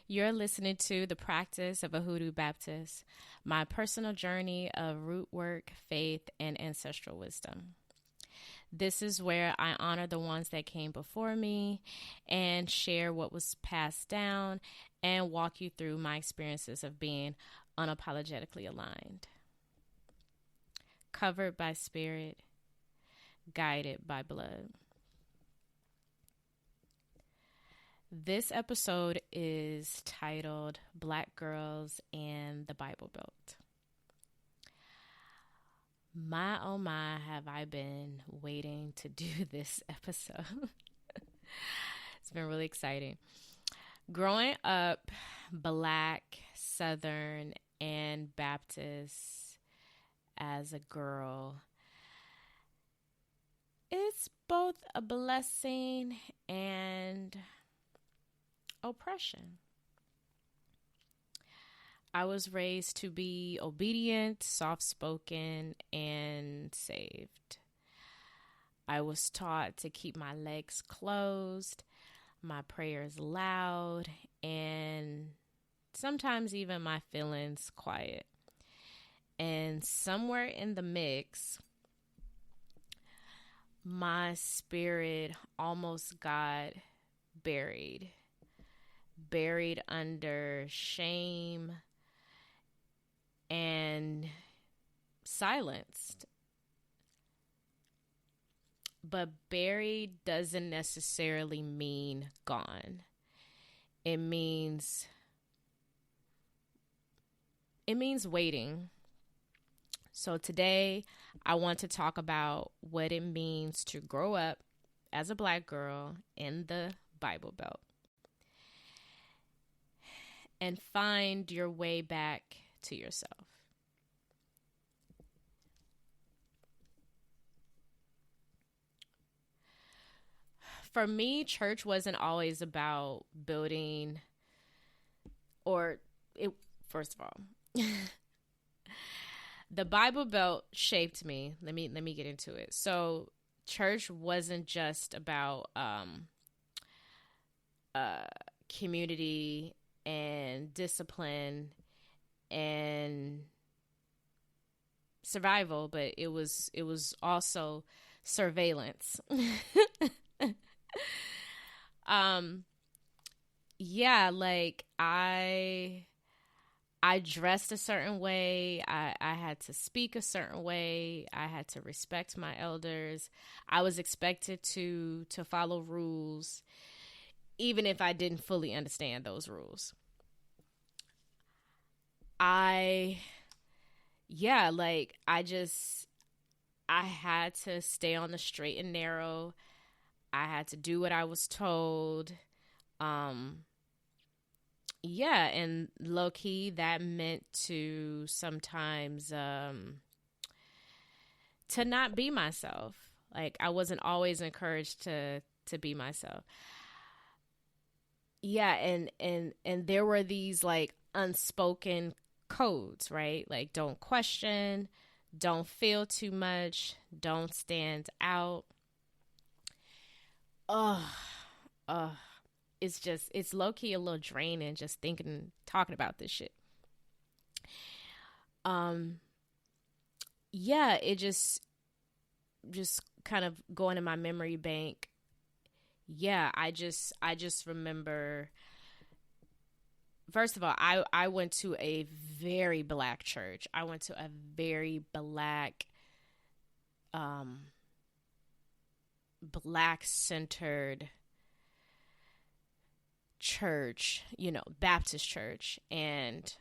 You're listening to The Practice of a Hoodoo Baptist, my personal journey of root work, faith, and ancestral wisdom. This is where I honor the ones that came before me and share what was passed down and walk you through my experiences of being unapologetically aligned. Covered by spirit, guided by blood. This episode is titled Black Girls and the Bible Belt. My oh my, have I been waiting to do this episode. It's been really exciting. Growing up Black, Southern, and Baptist as a girl, it's both a blessing and oppression. I was raised to be obedient, soft-spoken, and saved. I was taught to keep my legs closed, my prayers loud, and sometimes even my feelings quiet. And somewhere in the mix, my spirit almost got buried under shame and silenced. But buried doesn't necessarily mean gone. It means waiting. So today I want to talk about what it means to grow up as a Black girl in the Bible Belt and find your way back to yourself. For me, church wasn't always about building first of all, the Bible Belt shaped me. Let me get into it. So church wasn't just about community and discipline and survival, but it was also surveillance. Like I dressed a certain way. I had to speak a certain way. I had to respect my elders. I was expected to follow rules, even if I didn't fully understand those rules. I had to stay on the straight and narrow. I had to do what I was told. And low key, that meant to sometimes to not be myself. Like, I wasn't always encouraged to be myself. And there were these like unspoken codes, right? Like, don't question, don't feel too much, don't stand out. It's low-key a little draining just talking about this shit. It just kind of going in my memory bank. I just remember, first of all, I went to a very Black church. I went to a very Black, Black-centered church, Baptist church, and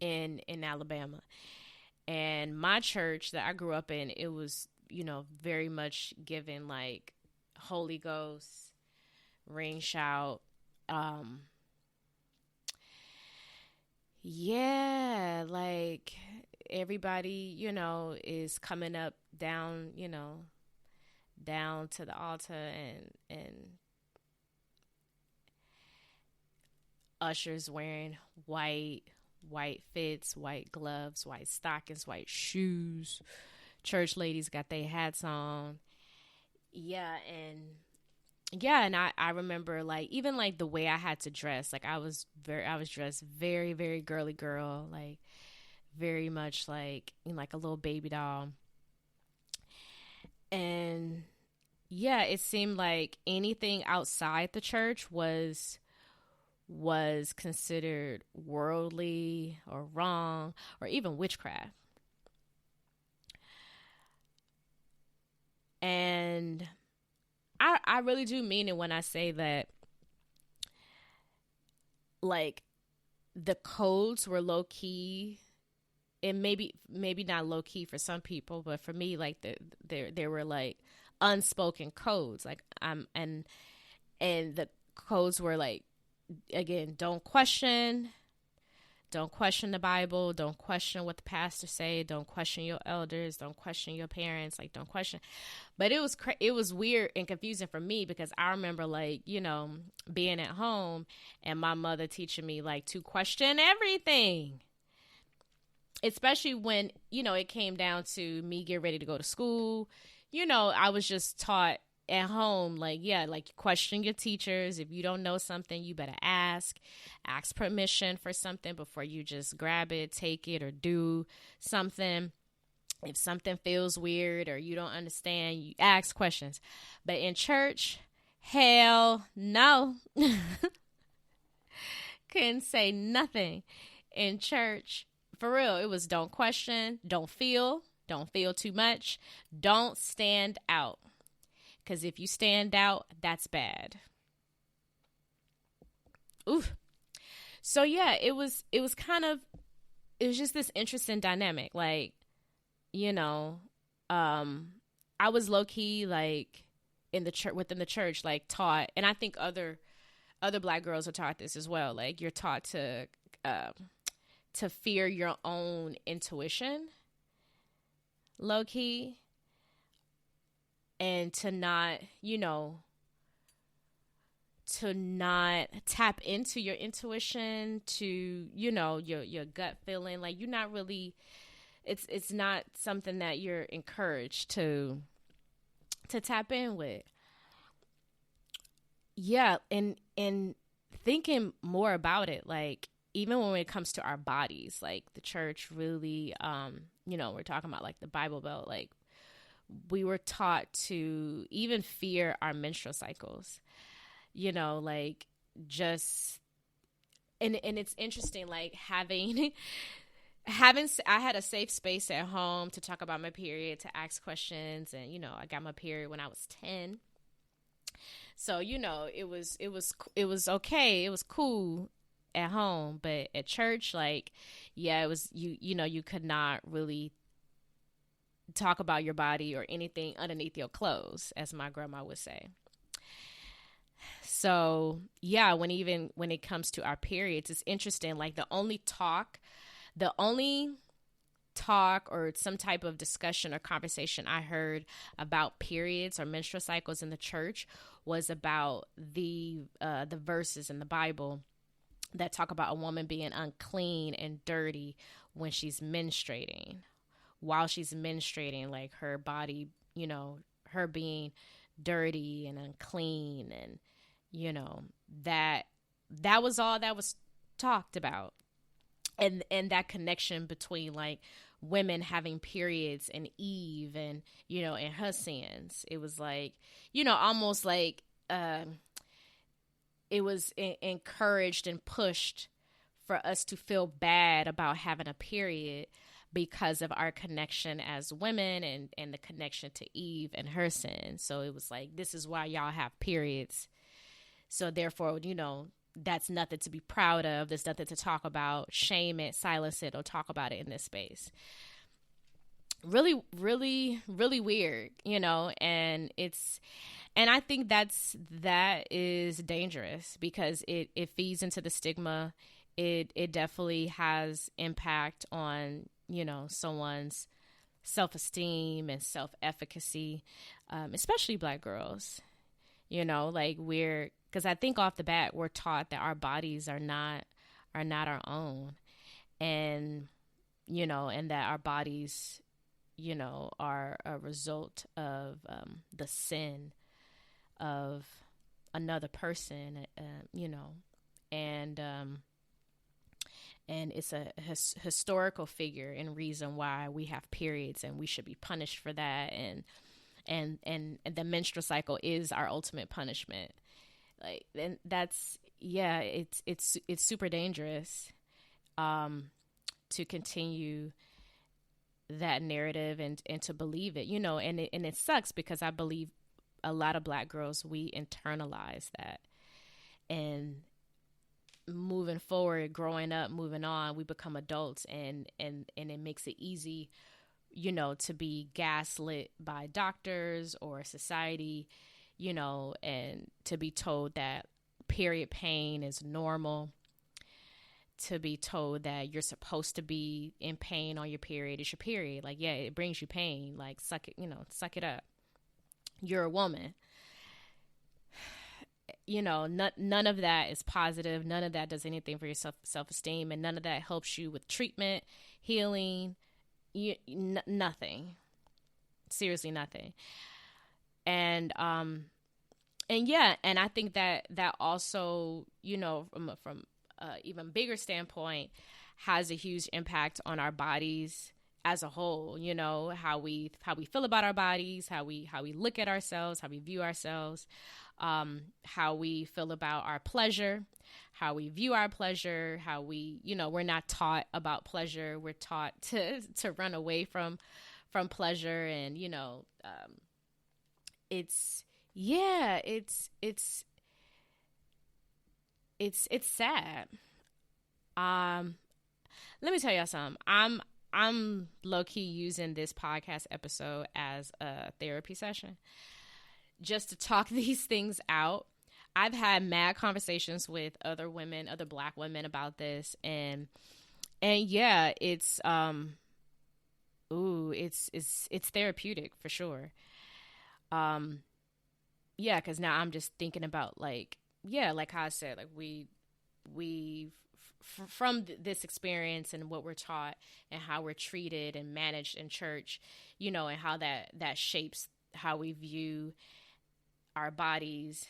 in Alabama. And my church that I grew up in, it was, very much given like Holy Ghost, ring shout, like everybody, is coming up down to the altar, and ushers wearing white fits, white gloves, white stockings, white shoes. Church ladies got their hats on. And yeah, and I remember like even like the way I had to dress. Like I was dressed very, very girly girl, like very much like like a little baby doll. And yeah, it seemed like anything outside the church was considered worldly or wrong or even witchcraft. And I really do mean it when I say that like the codes were low key, and maybe not low key for some people, but for me, like there were like unspoken codes, like and the codes were like, again, don't question the Bible, don't question what the pastor say, don't question your elders, don't question your parents, like don't question. But it was weird and confusing for me because I remember like being at home and my mother teaching me like to question everything, especially when it came down to me get ready to go to school. I was just taught at home, like, yeah, like question your teachers. If you don't know something, you better ask permission for something before you just grab it, take it, or do something. If something feels weird or you don't understand, you ask questions. But in church, hell no. Couldn't say nothing in church. For real, it was don't question, don't feel too much, don't stand out. Because if you stand out, that's bad. Oof. So yeah, it was just this interesting dynamic. Like, you know, um, I was low key like in the church, within the church, like taught, and I think other black girls are taught this as well. Like you're taught uh, to fear your own intuition, low key, and to not tap into your intuition, to your gut feeling. Like you're not really, it's not something that you're encouraged to tap in with. Yeah, and thinking more about it, like even when it comes to our bodies, like the church really, we're talking about like the Bible Belt, like we were taught to even fear our menstrual cycles, like just, and it's interesting, like having having I had a safe space at home to talk about my period, to ask questions, and I got my period when I was 10. So it was okay, it was cool at home, but at church, like, yeah, it was, you could not really talk about your body or anything underneath your clothes, as my grandma would say. So yeah, when it comes to our periods, it's interesting. Like the only talk or some type of discussion or conversation I heard about periods or menstrual cycles in the church was about the verses in the Bible that talk about a woman being unclean and dirty when she's menstruating. While she's menstruating, like her body, her being dirty and unclean, and you know that that was all that was talked about, and that connection between like women having periods and Eve, and and her sins. It was like, almost like it was encouraged and pushed for us to feel bad about having a period because of our connection as women, and the connection to Eve and her sin. So it was like, this is why y'all have periods. So therefore, that's nothing to be proud of. There's nothing to talk about. Shame it, silence it, or talk about it in this space. Really, really, really weird, and I think that is dangerous because it feeds into the stigma. It definitely has impact on, someone's self-esteem and self-efficacy, especially Black girls. Like because I think off the bat we're taught that our bodies are not our own, and and that our bodies, are a result of the sin of another person, and it's a historical figure and reason why we have periods, and we should be punished for that, and the menstrual cycle is our ultimate punishment. Like, and that's, yeah, it's super dangerous to continue that narrative and to believe it, and it sucks, because I believe a lot of Black girls, we internalize that, and moving forward, growing up, moving on, we become adults, and it makes it easy, to be gaslit by doctors or society, and to be told that period pain is normal, to be told that you're supposed to be in pain on your period. It's your period. Like, yeah, it brings you pain. Like, suck it up. You're a woman. None of that is positive. None of that does anything for your self-esteem, and none of that helps you with treatment, healing, nothing. Seriously, nothing. And yeah, and I think that also, from even bigger standpoint, has a huge impact on our bodies as a whole. How we feel about our bodies, how we look at ourselves, how we view ourselves, how we feel about our pleasure, how we view our pleasure, how we, we're not taught about pleasure. We're taught to run away from pleasure. And, it's sad. Let me tell y'all something. I'm low-key using this podcast episode as a therapy session, just to talk these things out. I've had mad conversations with other women, other Black women, about this, and yeah, it's it's therapeutic for sure. Yeah, because now I'm just thinking about, like, yeah, like how I said, like we from this experience and what we're taught and how we're treated and managed in church, and how that shapes how we view our bodies,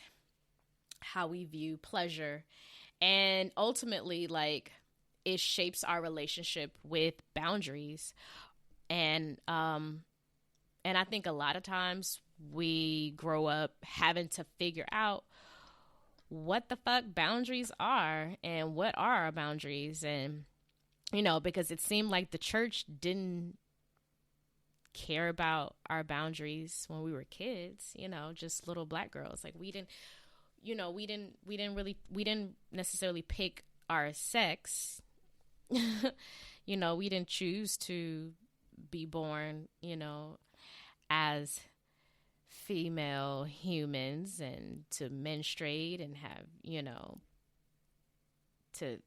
how we view pleasure, and ultimately, like, it shapes our relationship with boundaries. And I think a lot of times we grow up having to figure out what the fuck boundaries are and what are our boundaries. And, because it seemed like the church didn't care about our boundaries when we were kids, just little Black girls. Like, we didn't necessarily pick our sex. We didn't choose to be born, as female humans, and to menstruate and have, to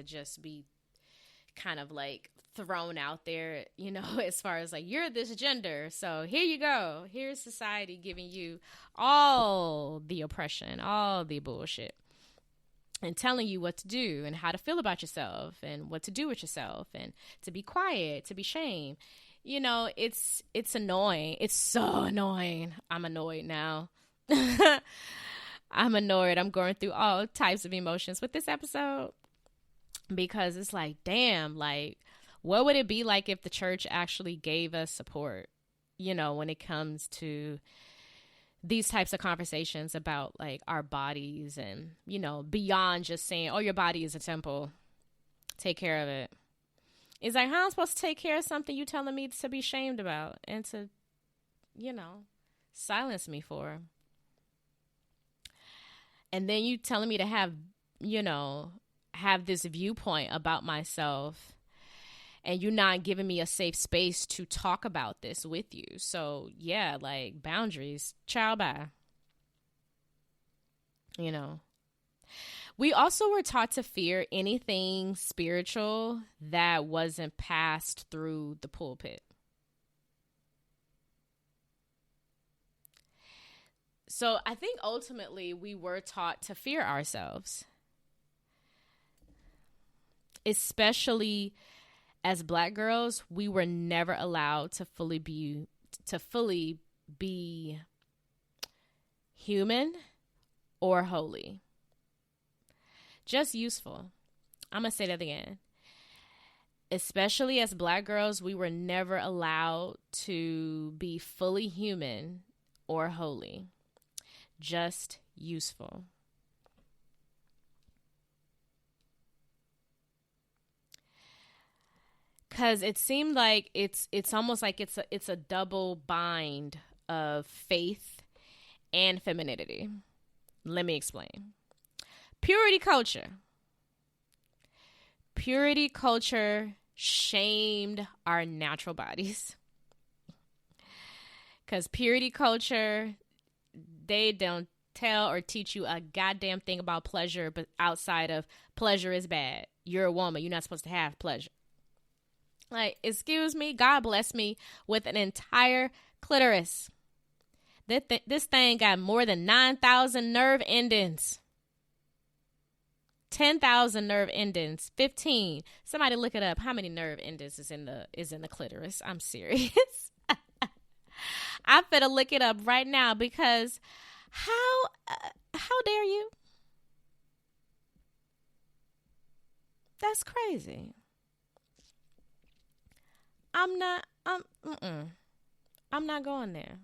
just be kind of like thrown out there, as far as like, you're this gender, so here you go. Here's society giving you all the oppression, all the bullshit, and telling you what to do and how to feel about yourself and what to do with yourself, and to be quiet, to be shamed. It's annoying. It's so annoying. I'm annoyed now. I'm annoyed. I'm going through all types of emotions with this episode, because it's like, damn, like, what would it be like if the church actually gave us support, when it comes to these types of conversations about, like, our bodies, and, beyond just saying, oh, your body is a temple, take care of it. It's like, how am I supposed to take care of something you telling me to be shamed about and to, silence me for? And then you telling me to have this viewpoint about myself, and you're not giving me a safe space to talk about this with you. So, yeah, like, boundaries, ciao, bye. We also were taught to fear anything spiritual that wasn't passed through the pulpit. So I think ultimately we were taught to fear ourselves, especially as Black girls. We were never allowed to fully be human or holy. Just useful. I'm going to say that again. Especially as Black girls, we were never allowed to be fully human or holy. Just useful. Because it seemed like it's almost like it's a double bind of faith and femininity. Let me explain. Purity culture. Purity culture shamed our natural bodies. Because purity culture, they don't tell or teach you a goddamn thing about pleasure, but outside of pleasure is bad. You're a woman. You're not supposed to have pleasure. Like, excuse me, God bless me with an entire clitoris. This thing got more than 9,000 nerve endings. 10,000 nerve endings. 15. Somebody look it up. How many nerve endings is in the clitoris? I'm serious. I'm finna look it up right now because how dare you? That's crazy. I'm not going there.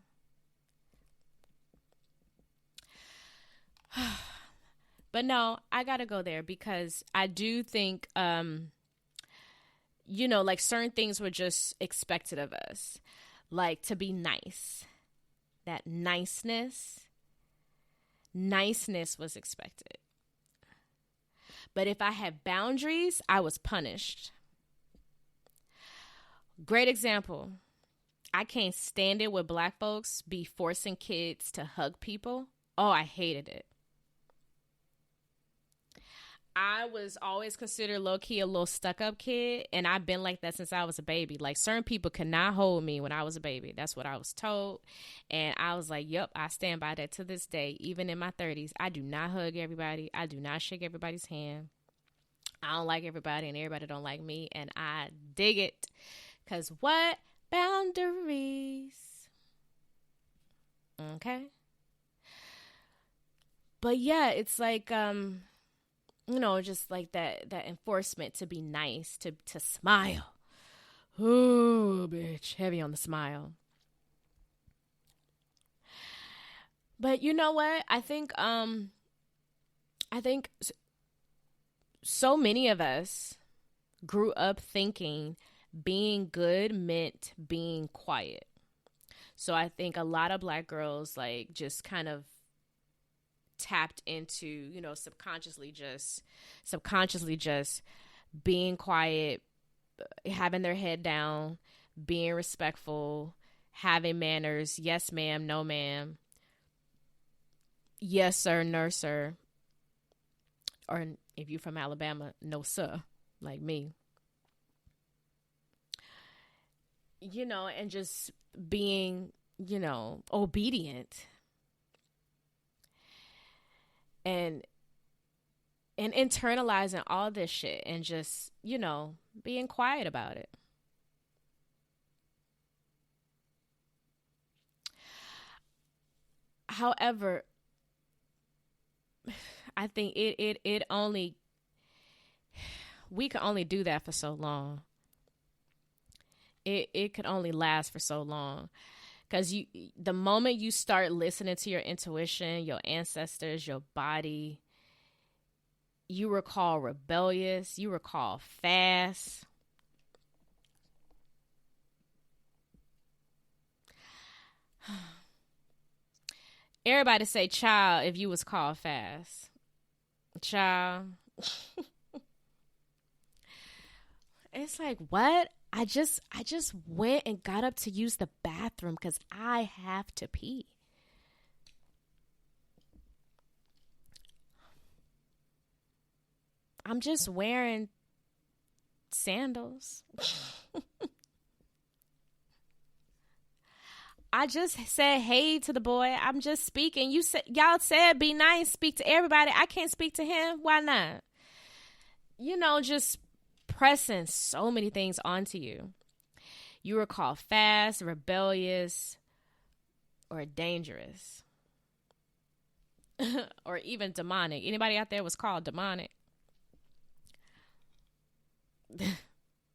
But no, I gotta go there because I do think, like certain things were just expected of us, like to be nice. That niceness was expected. But if I had boundaries, I was punished. Great example. I can't stand it when Black folks be forcing kids to hug people. Oh, I hated it. I was always considered low-key a little stuck-up kid, and I've been like that since I was a baby. Like, certain people could not hold me when I was a baby. That's what I was told, and I was like, yep, I stand by that to this day. Even in my 30s, I do not hug everybody. I do not shake everybody's hand. I don't like everybody, and everybody don't like me, and I dig it. Because what? Boundaries. Okay? But yeah, it's like, just like that enforcement to be nice, to smile. Ooh, bitch, heavy on the smile. But you know what? I think so many of us grew up thinking being good meant being quiet. So I think a lot of Black girls like just kind of tapped into, subconsciously just being quiet, having their head down, being respectful, having manners. Yes, ma'am. No, ma'am. Yes, sir. No, sir. Or if you're from Alabama, no, sir, like me. And just being, obedient. And internalizing all this shit and just, being quiet about it. However, I think we can only do that for so long. It could only last for so long. Because the moment you start listening to your intuition, your ancestors, your body, you recall rebellious, you recall fast. Everybody say child if you was called fast. Child. It's like, what? I just went and got up to use the bathroom because I have to pee. I'm just wearing sandals. I just said hey to the boy. I'm just speaking. Y'all said be nice, speak to everybody. I can't speak to him. Why not? Just pressing so many things onto you. You were called fast, rebellious, or dangerous. or even demonic. Anybody out there was called demonic?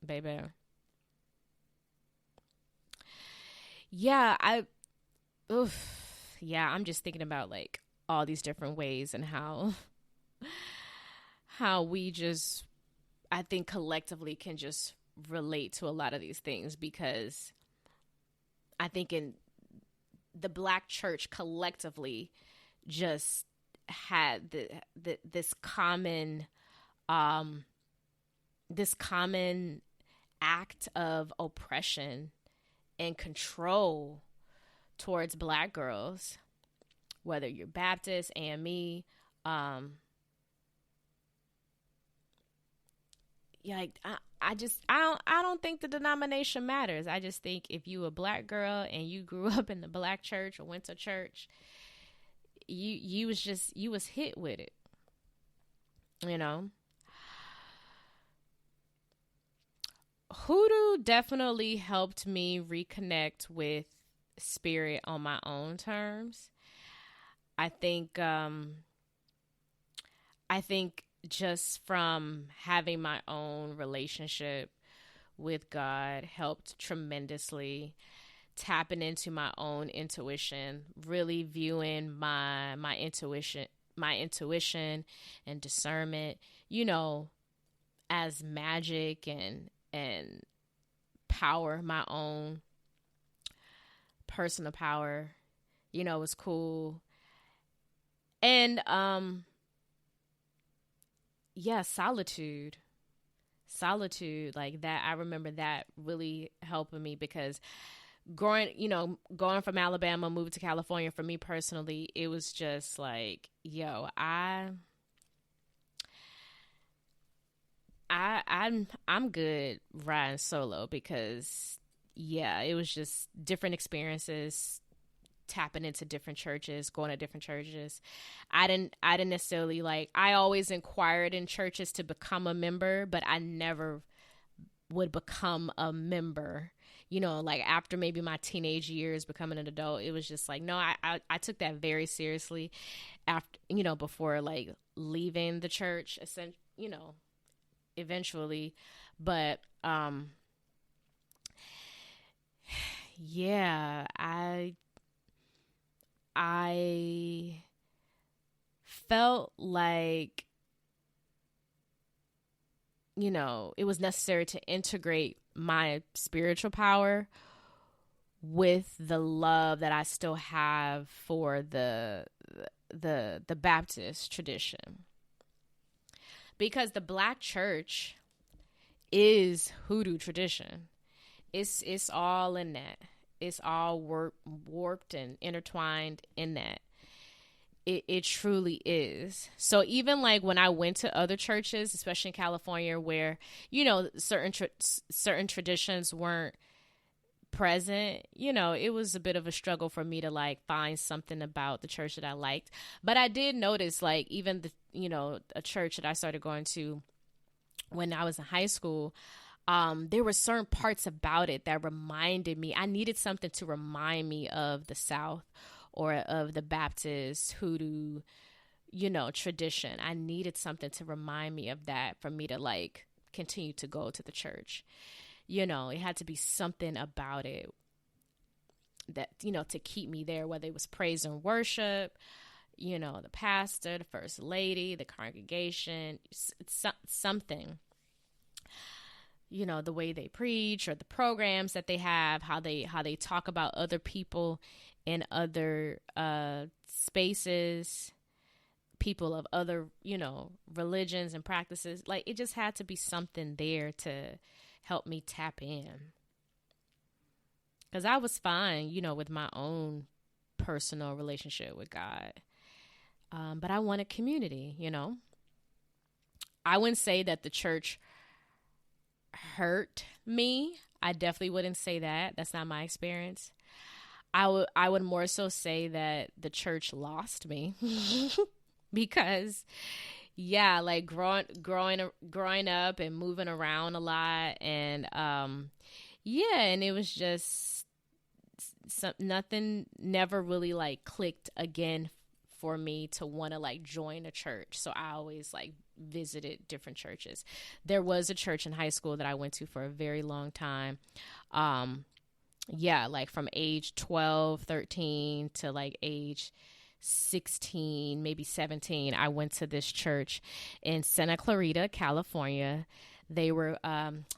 Baby. Yeah, yeah, I'm just thinking about like all these different ways and how we just, I think collectively can just relate to a lot of these things, because I think in the Black church collectively just had um this common act of oppression and control towards Black girls, whether you're Baptist, AME, yeah, like I don't think the denomination matters. I just think if you a Black girl and you grew up in the Black church or went to church, you was hit with it, you know. Hoodoo definitely helped me reconnect with spirit on my own terms. I think I think just from having my own relationship with God helped tremendously, tapping into my own intuition, really viewing my intuition and discernment, you know, as magic and power, my own personal power, you know, was cool. And yeah, solitude like that. I remember that really helping me, because going from Alabama, moving to California, for me personally, it was just like, yo, I'm good riding solo, because yeah, it was just different experiences, tapping into different churches, going to different churches. I didn't necessarily, like, I always inquired in churches to become a member, but I never would become a member. You know, like after maybe my teenage years, becoming an adult, it was just like, no, I took that very seriously after, before like leaving the church, eventually. But yeah, I felt like, it was necessary to integrate my spiritual power with the love that I still have for the Baptist tradition, because the Black church is hoodoo tradition. It's all in that. It's all warped and intertwined in that. It truly is. So even like when I went to other churches, especially in California, where certain traditions weren't present, it was a bit of a struggle for me to like find something about the church that I liked. But I did notice, like, even a church that I started going to when I was in high school, there were certain parts about it that reminded me. I needed something to remind me of the South or of the Baptist hoodoo, tradition. I needed something to remind me of that for me to like continue to go to the church. It had to be something about it that, to keep me there, whether it was praise and worship, the pastor, the first lady, the congregation, it's something. The way they preach, or the programs that they have, how they talk about other people in other spaces, people of other, religions and practices. Like, it just had to be something there to help me tap in. Because I was fine, with my own personal relationship with God. But I wanted community, I wouldn't say that the church hurt me. I definitely wouldn't say that. That's not my experience. I would more so say that the church lost me because, yeah, like growing up and moving around a lot, and yeah, and it was just nothing never really like clicked again for me to want to like join a church. So I always like visited different churches. There was a church in high school that I went to for a very long time. Yeah, like from age 12, 13 to like age 16, maybe 17, I went to this church in Santa Clarita, California. They were,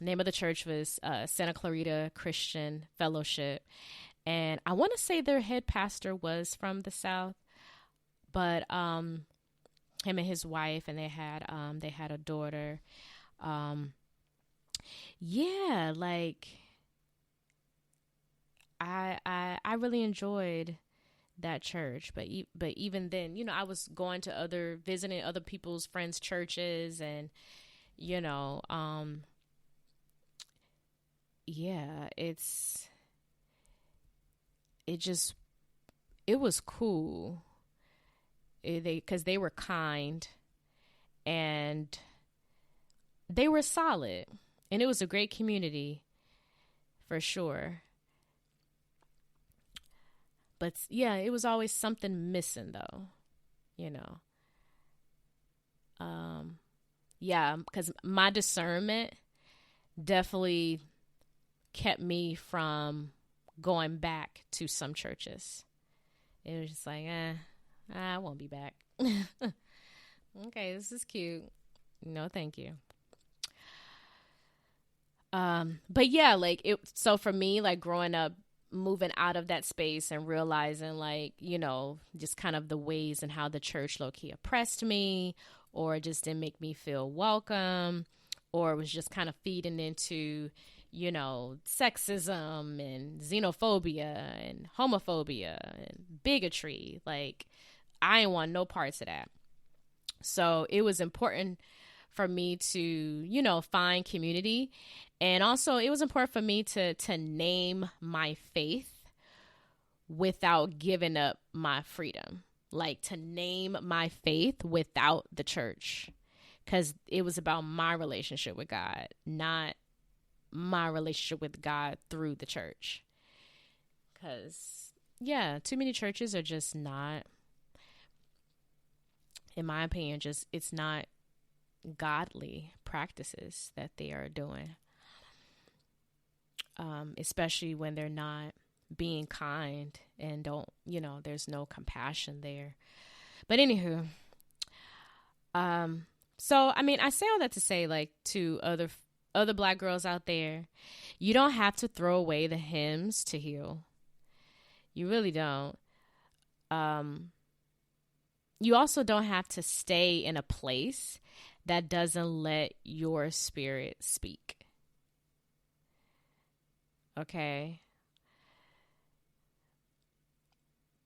name of the church was Santa Clarita Christian Fellowship. And I want to say their head pastor was from the South, but him and his wife, and they had a daughter. Yeah, like I really enjoyed that church, but even then, I was going to visiting other people's friends' churches, and yeah, it was cool. Because they were kind and they were solid, and it was a great community for sure. But yeah, it was always something missing though, you know. Yeah, because my discernment definitely kept me from going back to some churches. It was just like, I won't be back. Okay, this is cute. No, thank you. But yeah, like so for me, like growing up, moving out of that space and realizing like, just kind of the ways and how the church low-key oppressed me, or just didn't make me feel welcome, or was just kind of feeding into, sexism and xenophobia and homophobia and bigotry. Like, I didn't want no parts of that. So it was important for me to, find community. And also it was important for me to name my faith without giving up my freedom. Like, to name my faith without the church. Because it was about my relationship with God, not my relationship with God through the church. Because, yeah, too many churches are just not, in my opinion, it's not godly practices that they are doing. Especially when they're not being kind and don't, there's no compassion there. But anywho, so, I mean, I say all that to say, like, to other Black girls out there, you don't have to throw away the hymns to heal. You really don't. You also don't have to stay in a place that doesn't let your spirit speak. Okay?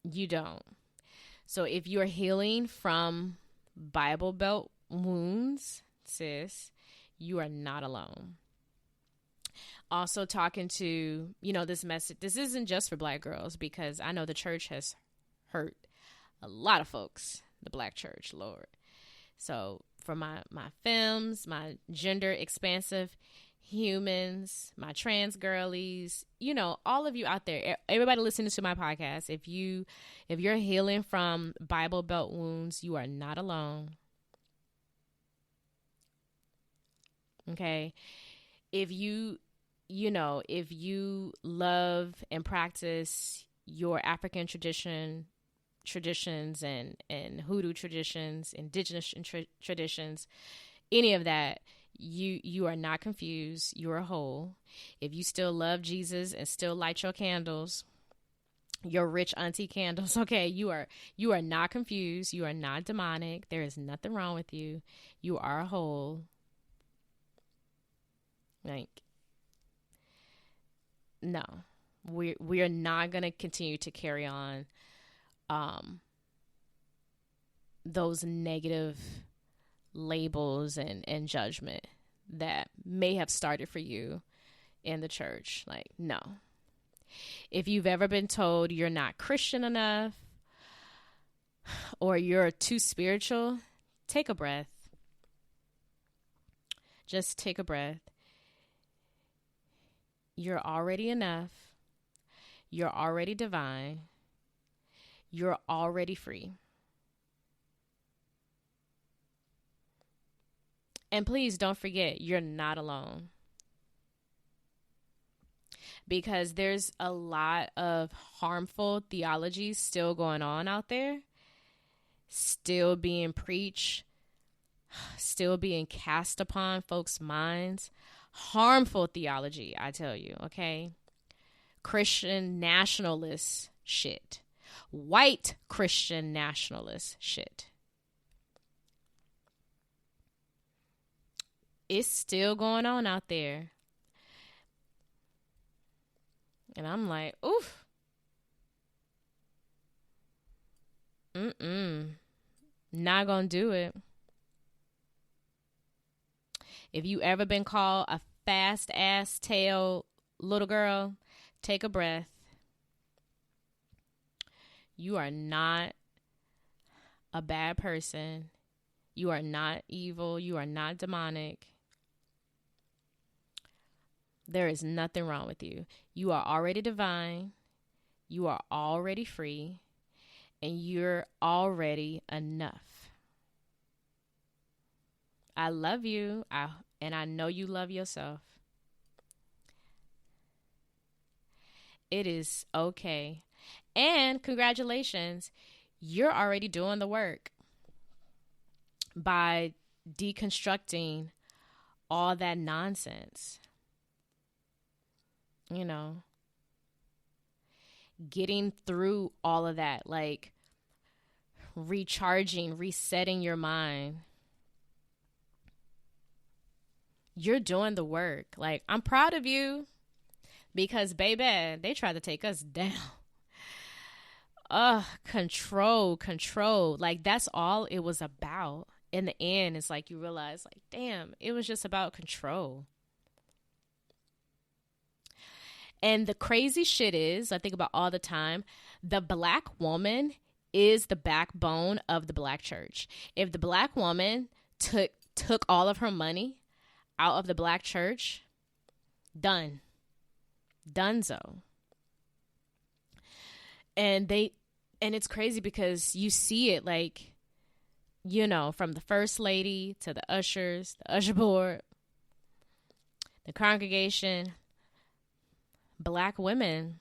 You don't. So if you're healing from Bible Belt wounds, sis, you are not alone. Also talking to, this message, this isn't just for Black girls, because I know the church has hurt a lot of folks, the Black church, Lord. So for my femmes, my gender expansive humans, my trans girlies, all of you out there, everybody listening to my podcast, if you're healing from Bible Belt wounds, you are not alone. Okay. If you love and practice your African traditions and hoodoo traditions, indigenous traditions, any of that, you are not confused. You are whole. If you still love Jesus and still light your candles, your rich auntie candles, okay, you are not confused. You are not demonic. There is nothing wrong with you. You are whole. Like, no, we are not going to continue to carry on those negative labels and judgment that may have started for you in the church. Like, no. If you've ever been told you're not Christian enough or you're too spiritual, take a breath. Just take a breath. You're already enough. You're already divine. You're already free. And please don't forget, you're not alone. Because there's a lot of harmful theology still going on out there, still being preached, still being cast upon folks' minds. Harmful theology, I tell you, okay? Christian nationalist shit. White Christian nationalist shit. It's still going on out there. And I'm like, oof. Not gonna do it. If you ever been called a fast ass tail little girl, take a breath. You are not a bad person. You are not evil. You are not demonic. There is nothing wrong with you. You are already divine. You are already free. And you're already enough. I love you. And I know you love yourself. It is okay. And congratulations, you're already doing the work by deconstructing all that nonsense. You know, getting through all of that, like recharging, resetting your mind. You're doing the work. Like, I'm proud of you because, baby, they tried to take us down. Control. Like, that's all it was about. In the end, it's like you realize, like, damn, it was just about control. And the crazy shit is, I think about all the time, the black woman is the backbone of the black church. If the black woman took all of her money out of the black church, donezo. And it's crazy because you see it, like, you know, from the first lady to the ushers, the usher board, the congregation, black women,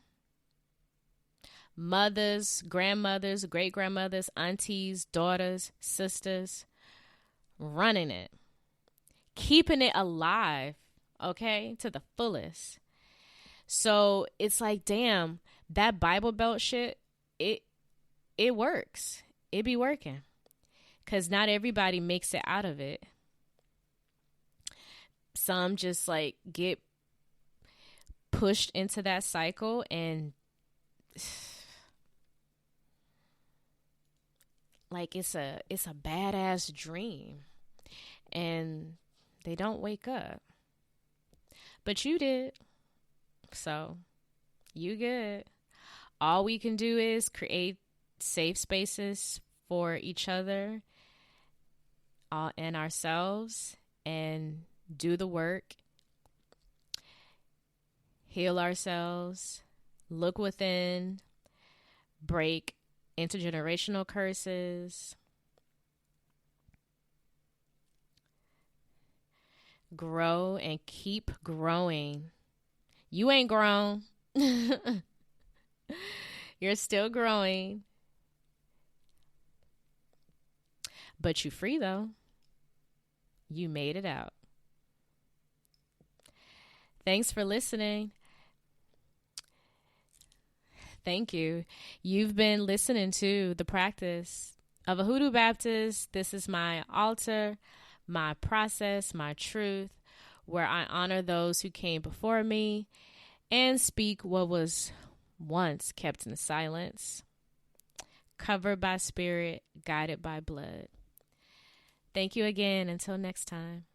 mothers, grandmothers, great-grandmothers, aunties, daughters, sisters, running it, keeping it alive, okay, to the fullest. So it's like, damn, that Bible Belt shit, it works. It be working. Because not everybody makes it out of it. Some just, like, get pushed into that cycle and like it's a badass dream and they don't wake up. But you did. So you good. All we can do is create safe spaces for each other and ourselves and do the work. Heal ourselves, look within, break intergenerational curses, grow and keep growing. You ain't grown. You're still growing. But you free though. You made it out. Thanks for listening. Thank you. You've been listening to The Practice of a Hoodoo Baptist. This is my altar, my process, my truth, where I honor those who came before me and speak what was once kept in silence, covered by spirit, guided by blood. Thank you again. Until next time.